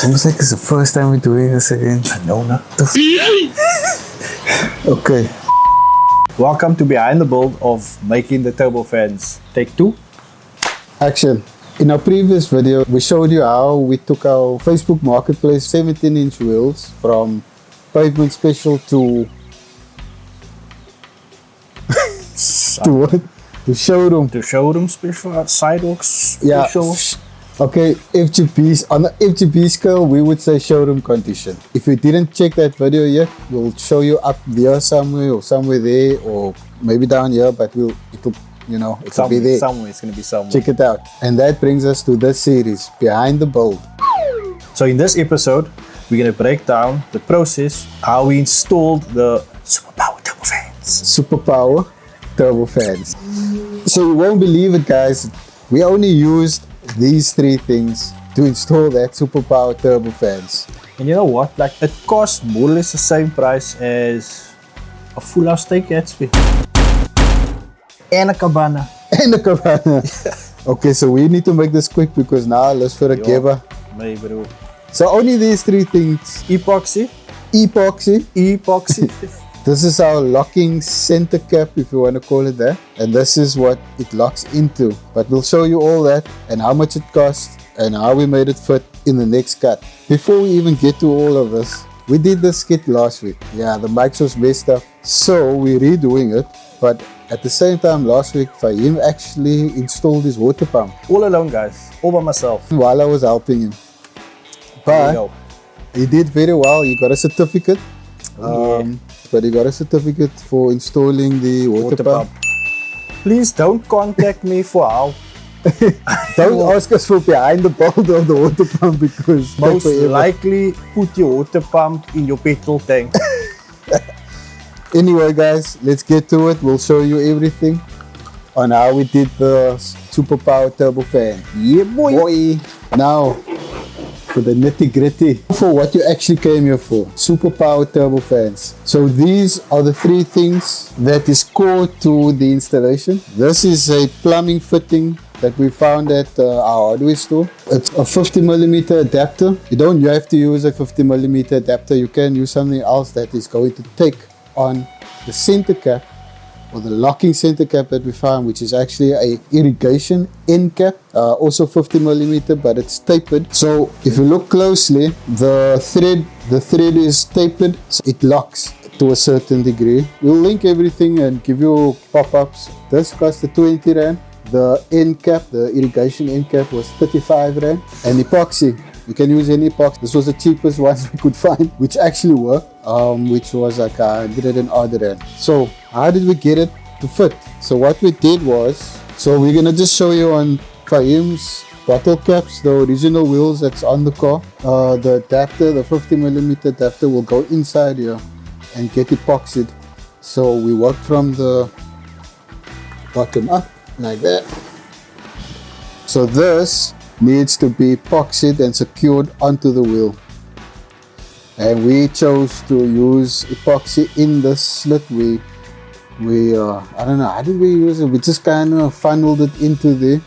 Seems like it's the first time we're doing this again. No. Okay. Welcome to behind the build of making the turbofans. Take 2. Action. In our previous video, we showed you how we took our Facebook Marketplace 17-inch wheels from pavement special to what? To showroom. To showroom special, sidewalks special. Yeah. Okay, FGBs. On the FGB scale, we would say showroom condition. If you didn't check that video yet, we'll show you up there somewhere or somewhere there or maybe down here, but it'll be there. Somewhere, it's going to be somewhere. Check it out. And that brings us to this series, Behind the Build. So in this episode, we're going to break down the process, how we installed the Superpower turbofans. Superpower turbofans. So you won't believe it, guys. We only used these 3 things to install that Superpower turbofans. And you know what? Like, it costs more or less the same price as a full house steak at Spee. And a cabana. Okay, so we need to make this quick because now let's for a geba. Hey, bro. So only these 3 things. Epoxy. This is our locking center cap, if you want to call it that. And this is what it locks into. But we'll show you all that and how much it costs and how we made it fit in the next cut. Before we even get to all of this, we did this skit last week. Yeah, the mics was messed up. So we're redoing it. But at the same time last week, Fahim actually installed his water pump. All alone, guys. All by myself. While I was helping him. But he did very well. He got a certificate. But he got a certificate for installing the water pump. Please don't contact me for help. Don't ask us for behind the build of the water pump because most likely put your water pump in your petrol tank. Anyway, guys, let's get to it. We'll show you everything on how we did the Superpower turbofan. Yeah, boy. Now, for the nitty-gritty, for what you actually came here for, Superpower turbofans. So these are the 3 things that is core to the installation. This is a plumbing fitting that we found at our hardware store. It's a 50mm adapter. You don't have to use a 50mm adapter. You can use something else that is going to take on the center cap or the locking center cap that we found, which is actually a irrigation end cap, also 50mm, but it's tapered. So if you look closely, the thread is tapered, so it locks to a certain degree. We'll link everything and give you pop-ups. This cost 20 Rand. The end cap, the irrigation end cap, was 35 Rand. And epoxy, you can use any epoxy. This was the cheapest ones we could find, which actually worked, which was like 100 and odd Rand. So how did we get it to fit? So what we did was, so we're gonna just show you on Fahim's bottle caps, the original wheels that's on the car. The adapter, the 50mm adapter, will go inside here and get epoxied. So we work from the bottom up like that. So this needs to be epoxied and secured onto the wheel. And we chose to use epoxy in the slit. We I don't know, how did we use it? We just kind of funneled it into there.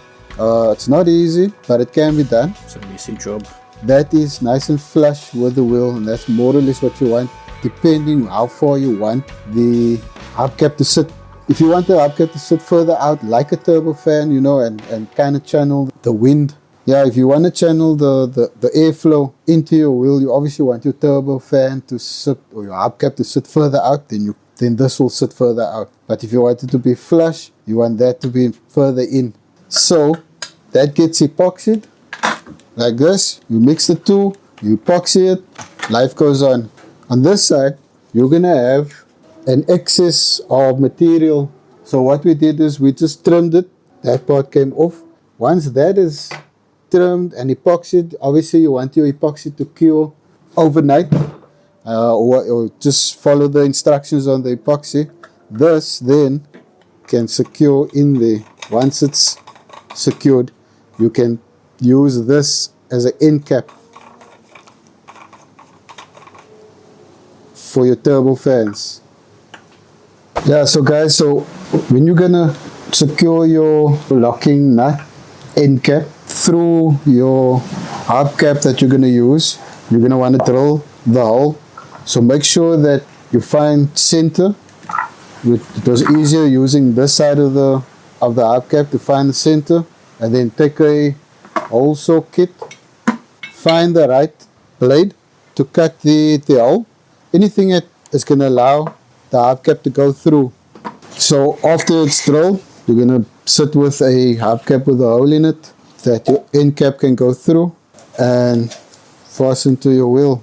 It's not easy, but it can be done. It's a messy job. That is nice and flush with the wheel, and that's more or less what you want, depending how far you want the hubcap to sit. If you want the hubcap to sit further out like a turbofan, and kind of channel the wind. Yeah, if you want to channel the airflow into your wheel, you obviously want your turbofan to sit, or your hubcap to sit further out, then this will sit further out. But if you want it to be flush, you want that to be further in. So that gets epoxied like this. You mix the 2, you epoxy it, life goes on. On this side, you're gonna have an excess of material. So what we did is we just trimmed it. That part came off. Once that is trimmed and epoxied, obviously you want your epoxy to cure overnight, or just follow the instructions on the epoxy. This then can secure in there. Once it's secured, you can use this as an end cap for your turbofans. Yeah, so guys, when you're gonna secure your locking nut end cap through your hubcap that you're gonna use, you're gonna want to drill the hole. So make sure that you find center. It was easier using this side of the hubcap to find the center, and then take a hole saw kit, find the right blade to cut the hole. Anything that is going to allow the hubcap to go through. So after it's drilled, you're going to sit with a hubcap with a hole in it that your end cap can go through and fasten to your wheel.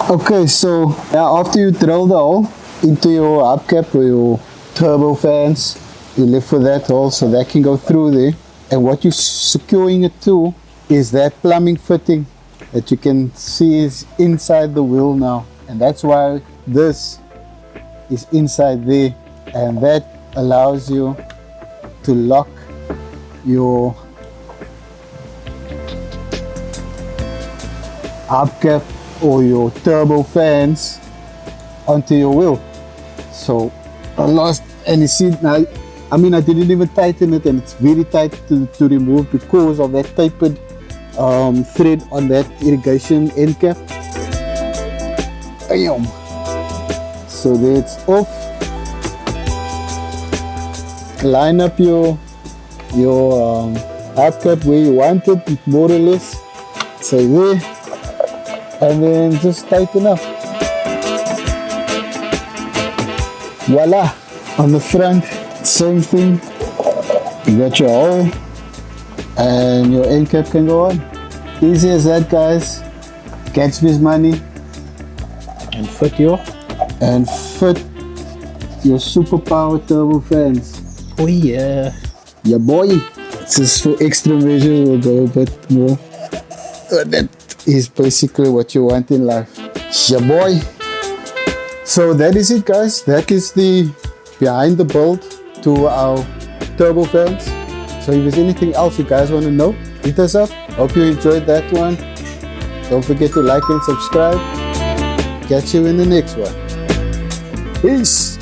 Okay, so after you drill the hole into your hubcap or your turbo fans, you lift for that hole so that can go through there. And what you're securing it to is that plumbing fitting that you can see is inside the wheel now. And that's why this is inside there. And that allows you to lock your hubcap or your turbo fans onto your wheel. So and you see now, I mean, I didn't even tighten it, and it's very tight to remove because of that tapered thread on that irrigation end cap. Bam! So there it's off. Line up your hubcap where you want it, more or less. So there, and then just tighten up. Voila! On the front, same thing. You got your hole, and your end cap can go on. Easy as that, guys. Gatsby's money. And fit your superpower turbo fans. Oh yeah. Yeah, boy. Just for extra measure, we'll go a bit more. That is basically what you want in life. Yeah, boy. So that is it, guys. That is the behind the build to our turbo fans. So if there's anything else you guys want to know, hit us up. Hope you enjoyed that one. Don't forget to like and subscribe. Catch you in the next one. Peace.